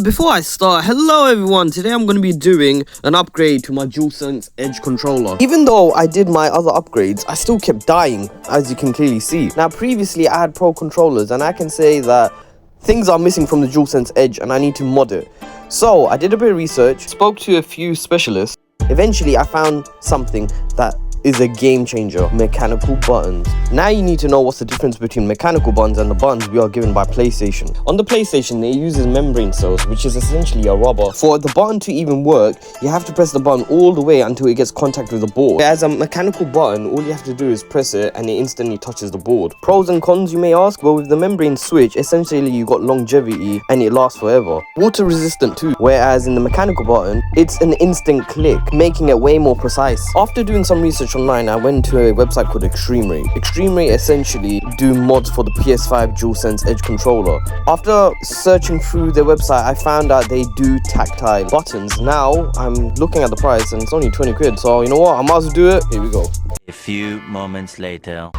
before I start, hello everyone, today I'm going to be doing an upgrade to my DualSense Edge controller. Even though I did my other upgrades, I still kept dying, as you can clearly see. Now previously I had pro controllers and I can say that things are missing from the DualSense Edge and I need to mod it. So I did a bit of research, spoke to a few specialists. Eventually I found something that is a game changer: mechanical buttons. Now you need to know what's the difference between mechanical buttons and the buttons we are given by PlayStation. On the PlayStation, it uses membrane cells, which is essentially a rubber. For the button to even work, you have to press the button all the way until it gets contact with the board. As a mechanical button, all you have to do is press it and it instantly touches the board. Pros and cons, you may ask? Well, with the membrane switch, essentially you got longevity and it lasts forever. Water resistant too, whereas in the mechanical button, it's an instant click, making it way more precise. After doing some research online, I went to a website called Extremerate. Extremerate essentially do mods for the PS5 DualSense Edge controller. After searching through their website, I found out they do tactile buttons. Now I'm looking at the price and it's only 20 quid, so you know what, I might as well do it. Here we go. A few moments later.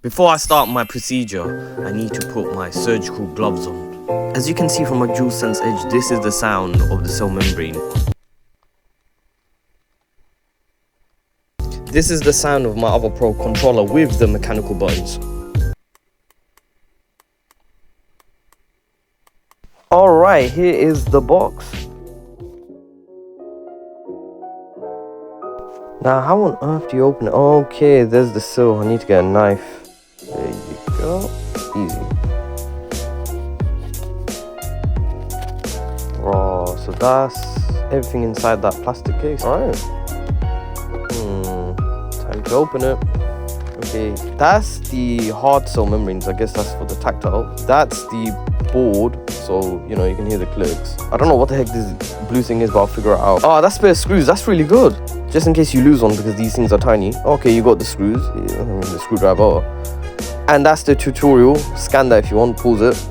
Before I start my procedure, I need to put my surgical gloves on. As you can see from my DualSense Edge, this is the sound of the cell membrane. This is the sound of my other Pro controller with the mechanical buttons. Alright, here is the box. Now, how on earth do you open it? Okay, there's the seal. I need to get a knife. There you go. Easy. Raw. So that's everything inside that plastic case. Alright. Time to open it. Okay, that's the hard cell membranes. I guess that's for the tactile. That's the board, so you know you can hear the clicks. I don't know what the heck this blue thing is, but I'll figure it out. Oh, that's a pair of screws. That's really good, just in case you lose one, because these things are tiny. Okay, you got the screws, the screwdriver, and that's the tutorial. Scan that if you want. Pause it.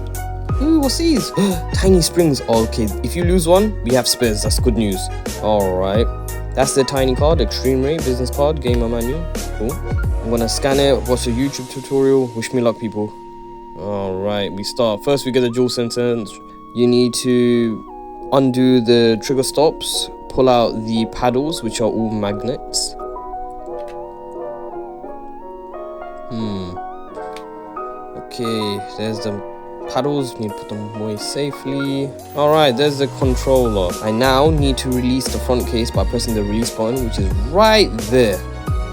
Ooh, what's these? Tiny springs. Okay, if you lose one, we have spares. That's good news. All right, that's the tiny card, Extremerate business card, gamer manual. Cool. I'm gonna scan it, watch a YouTube tutorial. Wish me luck, people. Alright, we start. First we get the DualSense Edge. You need to undo the trigger stops, pull out the paddles, which are all magnets. Okay, there's the paddles. Need to put them away safely. Alright, there's the controller. I now need to release the front case by pressing the release button, which is right there.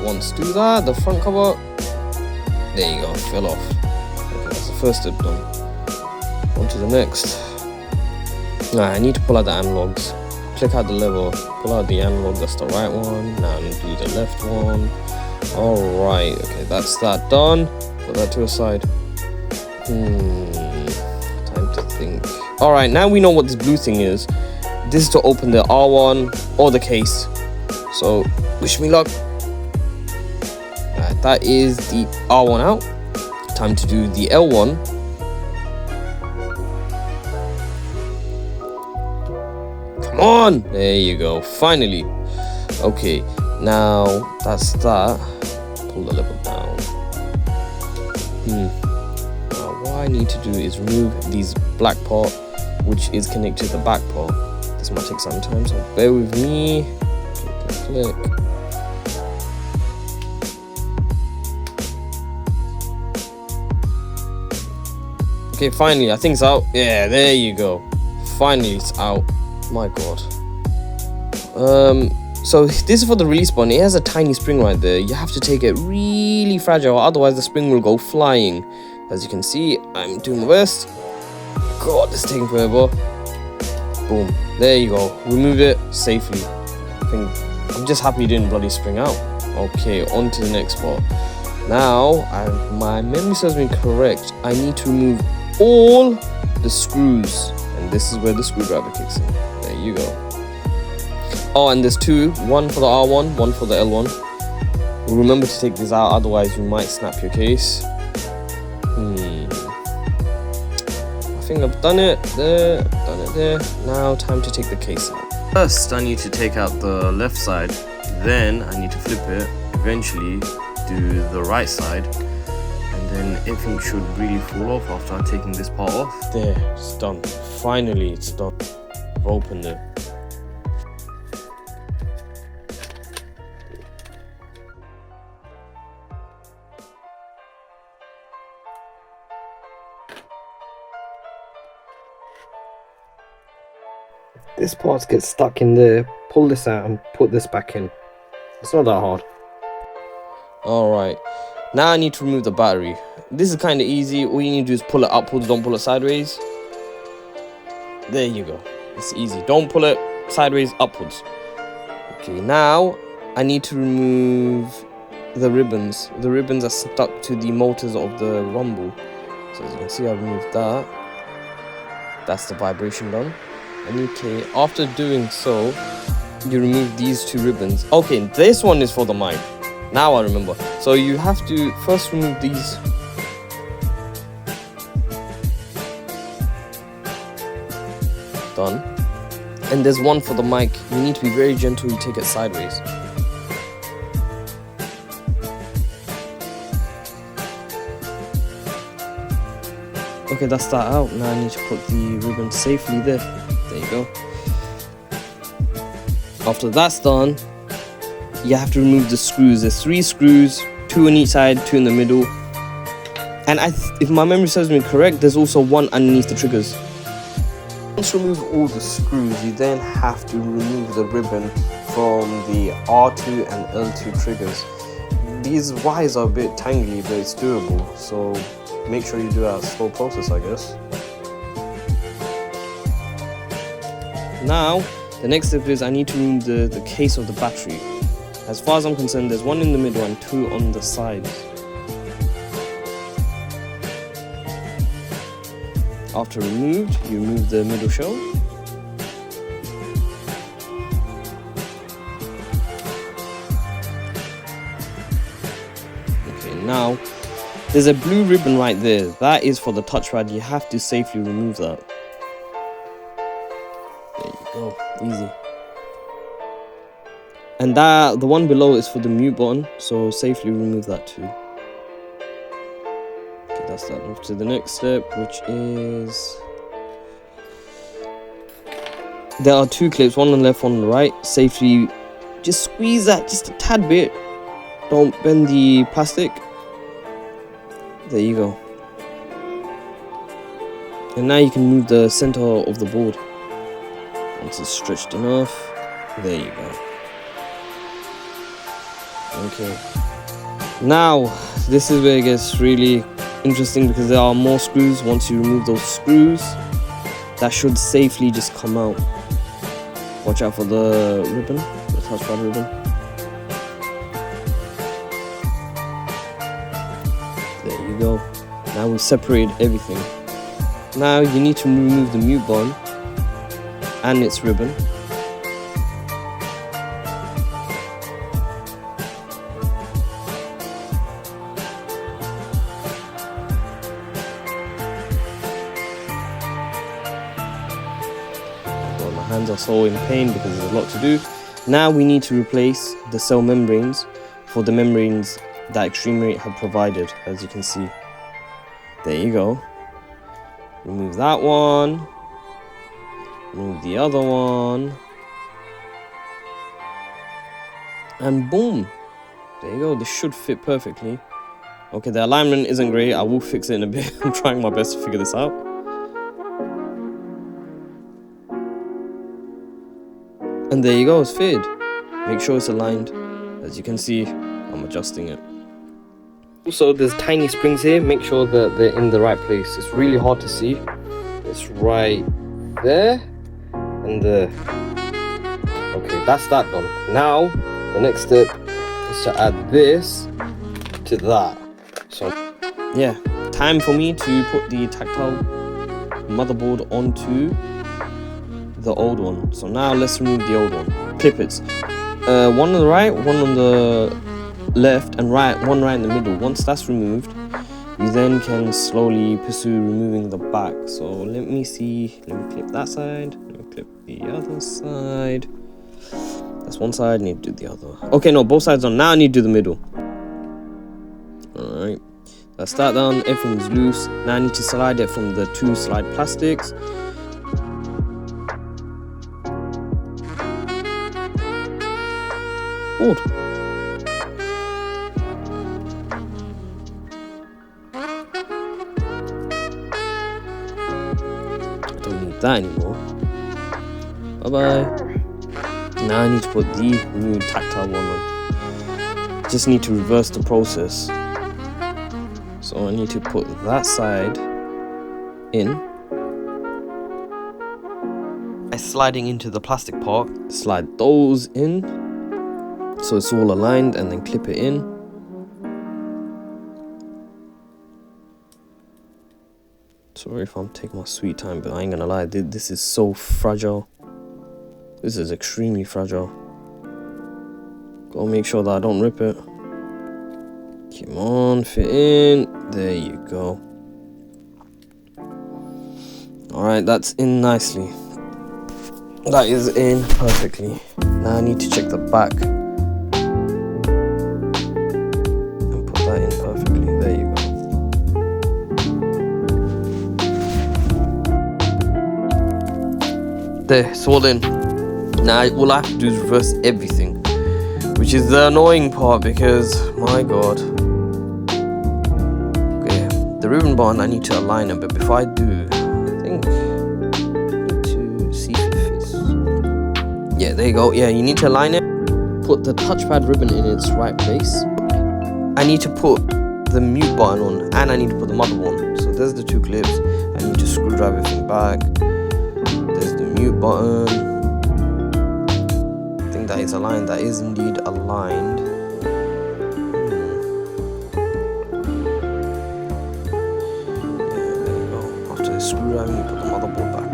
Once do that, the front cover, there you go, fell off. Okay, that's the first step done. On to the next. I need to pull out the analogs. Click out the lever, pull out the analog, that's the right one. Now I need to do the left one. Alright, okay, that's that done. Put that to the side. Time to think. Alright, now we know what this blue thing is. This is to open the R1 or the case. So, wish me luck. That is the R1 out. Time to do the L1. Come on! There you go. Finally. Okay, now that's that. Pull the lever down. Now what I need to do is remove these black part, which is connected to the back part. This might take some time, so bear with me. Click. Okay, finally, I think it's out. Yeah, there you go. Finally, it's out. My god. So this is for the release button. It has a tiny spring right there. You have to take it really fragile, otherwise the spring will go flying. As you can see, I'm doing my best. God, this is taking forever. Boom. There you go. Remove it safely. I'm just happy it didn't bloody spring out. Okay, on to the next part. Now, my memory serves me correct. I need to remove all the screws, and this is where the screwdriver kicks in. There you go. Oh, and there's two, one for the R1, one for the L1. Remember to take these out, otherwise you might snap your case. I think I've done it there, done it there. Now time to take the case out. First I need to take out the left side, then I need to flip it, eventually do the right side, and then everything should really fall off after I'm taking this part off. There, it's done. Finally, it's done. I've opened it. This part gets stuck in there. Pull this out and put this back in. It's not that hard. Alright, now I need to remove the battery. This is kind of easy. All you need to do is pull it upwards, don't pull it sideways. There you go. It's easy. Don't pull it sideways, upwards. Okay, now I need to remove the ribbons. The ribbons are stuck to the motors of the rumble. So as you can see, I removed that. That's the vibration done. And okay, after doing so, you remove these two ribbons. Okay, this one is for the mic. Now I remember. So you have to first remove these. Done. And there's one for the mic. You need to be very gentle. You take it sideways. Okay, that's that out. Now I need to put the ribbon safely there. There you go. After that's done, you have to remove the screws. There's 3 screws, 2 on each side, 2 in the middle. And if my memory serves me correct, there's also 1 underneath the triggers. Once you remove all the screws, you then have to remove the ribbon from the R2 and L2 triggers. These wires are a bit tangly, but it's doable. So make sure you do a slow process, I guess. Now, the next step is I need to remove the case of the battery. As far as I'm concerned, there's 1 in the middle and 2 on the sides. After removed, you remove the middle shell. Okay, now there's a blue ribbon right there. That is for the touchpad. You have to safely remove that. There you go, easy. And the one below is for the mute button, so safely remove that too. Okay, that's that. Move to the next step, which is there are 2 clips, one on the left, one on the right. Safely just squeeze that just a tad bit. Don't bend the plastic. There you go. And now you can move the center of the board. Once it's stretched enough, there you go. Okay. Now, this is where it gets really interesting because there are more screws. Once you remove those screws, that should safely just come out. Watch out for the ribbon, the touchpad ribbon. There you go. Now we've separated everything. Now you need to remove the mute button and its ribbon. Well, my hands are so in pain because there's a lot to do. Now we need to replace the cell membranes for the membranes that Extremerate have provided, as you can see. There you go. Remove that one. Remove the other one. And boom. There you go. This should fit perfectly. Okay, the alignment isn't great. I will fix it in a bit. I'm trying my best to figure this out. And there you go. It's fitted. Make sure it's aligned. As you can see, I'm adjusting it. Also, there's tiny springs here. Make sure that they're in the right place. It's really hard to see. It's right there and there. Okay, that's that done. Now, the next step is to add this to that. So, yeah, time for me to put the Tactile motherboard onto the old one. So now let's remove the old one. Clip it. One on the right, one on the left, and one right in the middle. Once that's removed, you then can slowly pursue removing the back. So let me see. Let me clip that side. Let me clip the other side. That's one side, I need to do the other. Okay, no, both sides on. Now I need to do the middle. Alright. That's that done. Everything's loose. Now I need to slide it from the 2 slide plastics. Board. I don't need that anymore. Bye bye. Now I need to put the new tactile one on. Just need to reverse the process. So I need to put that side in. By sliding into the plastic part, slide those in so it's all aligned, and then clip it in. Sorry if I'm taking my sweet time, but I ain't gonna lie, this is so fragile. This is extremely fragile. Gotta make sure that I don't rip it. Come on, fit in. There you go. Alright, that's in nicely. That is in perfectly. Now I need to check the back. And put that in perfectly. There you go. There, it's all in. Now all I have to do is reverse everything, which is the annoying part because, my god. Okay, the ribbon band I need to align it, but before I do, I think I need to see if it fits. Yeah, there you go. Yeah, you need to align it. Put the touchpad ribbon in its right place. I need to put the mute button on, and I need to put the mother one. So there's the 2 clips. I need to screwdriver everything back. There's the mute button. That is aligned. That is indeed aligned. Yeah, there you go. After the screwdriver, you put the motherboard back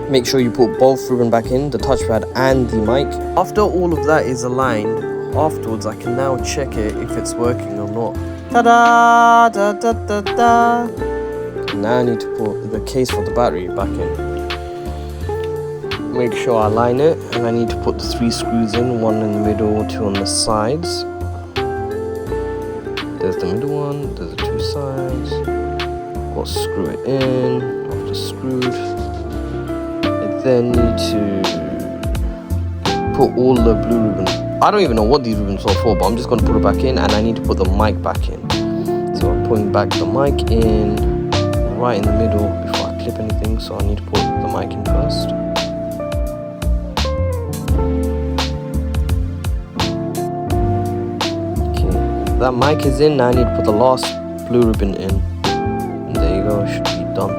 in. Make sure you put both ribbon back in, the touchpad and the mic. After all of that is aligned, afterwards I can now check it if it's working or not. Ta-da! Da, da, da, da. Now I need to put the case for the battery back in. Make sure I line it, and I need to put the 3 screws in, 1 in the middle, 2 on the sides. There's the middle one, there's the 2 sides. Got to screw it in. After screwed, I then need to put all the blue ribbon. I don't even know what these ribbons are for, but I'm just going to put it back in, and I need to put the mic back in. So I'm putting back the mic in right in the middle before I clip anything, so I need to put the mic in first. That mic is in. Now I need to put the last blue ribbon in. And there you go, it should be done.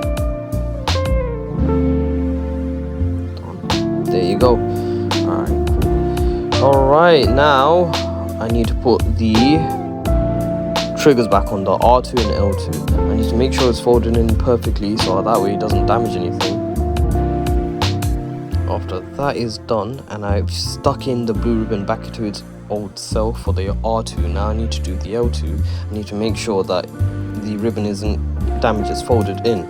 There you go. Alright, cool. Alright, now I need to put the triggers back on, the R2 and L2. I need to make sure it's folded in perfectly so that way it doesn't damage anything. After that is done, and I've stuck in the blue ribbon back into its old self for the R2. Now I need to do the L2. I need to make sure that the ribbon isn't damaged, it's folded in.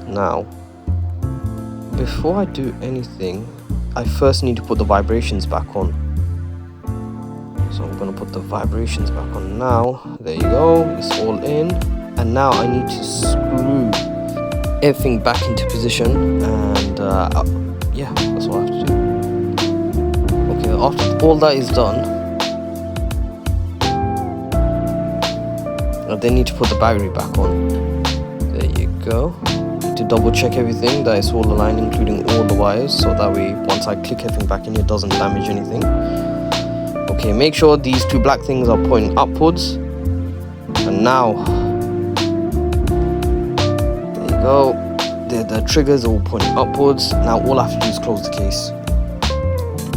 Now, before I do anything, I first need to put the vibrations back on. So I'm going to put the vibrations back on now. There you go, it's all in. And now I need to screw everything back into position, and yeah, that's what I have to do. Okay, after all that is done, I then need to put the battery back on. There you go. To double check everything that it's all aligned, including all the wires, so that way once I click everything back in, it doesn't damage anything. Okay, make sure these 2 black things are pointing upwards. And now, there you go. The triggers are all pointing upwards. Now all I have to do is close the case.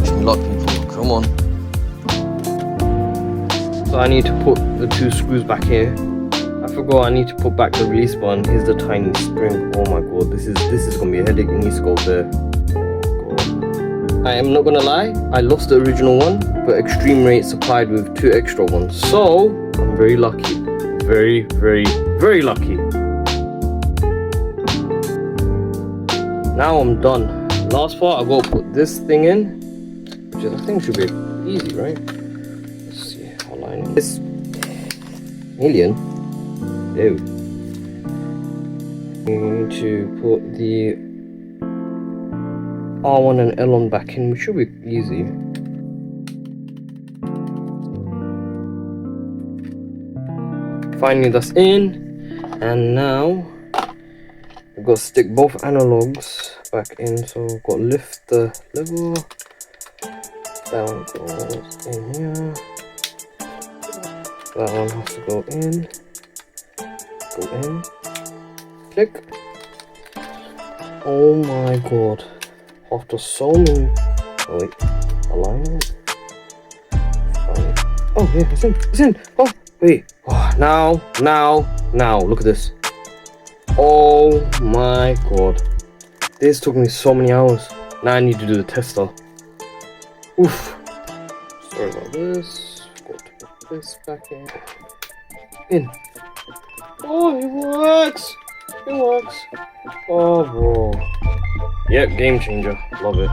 Wish me luck, people. Come on. So I need to put the 2 screws back here. I forgot I need to put back the release button. Here's the tiny spring. Oh my god, this is gonna be a headache. It needs to go there. Oh god. I am not gonna lie, I lost the original one, but Extremerate supplied with 2 extra ones. So I'm very lucky. Very, very, very lucky. Now I'm done. last part, I gotta put this thing in, which I think should be easy, right? Let's see, align this alien. Ew. We need to put the R1 and L1 back in, which should be easy. Finally, that's in, and now I've got to stick both analogs back in. So I've got to lift the lever, down goes in here. That one has to go in, click. Oh my god! After so many, oh wait, align it. Oh yeah, it's in. Oh wait, oh, now, look at this. Oh my god, this took me so many hours. Now I need to do the tester. Oof. Sorry about this. Got to put this back in. Oh, it works. Oh bro. Yep, game changer. Love it.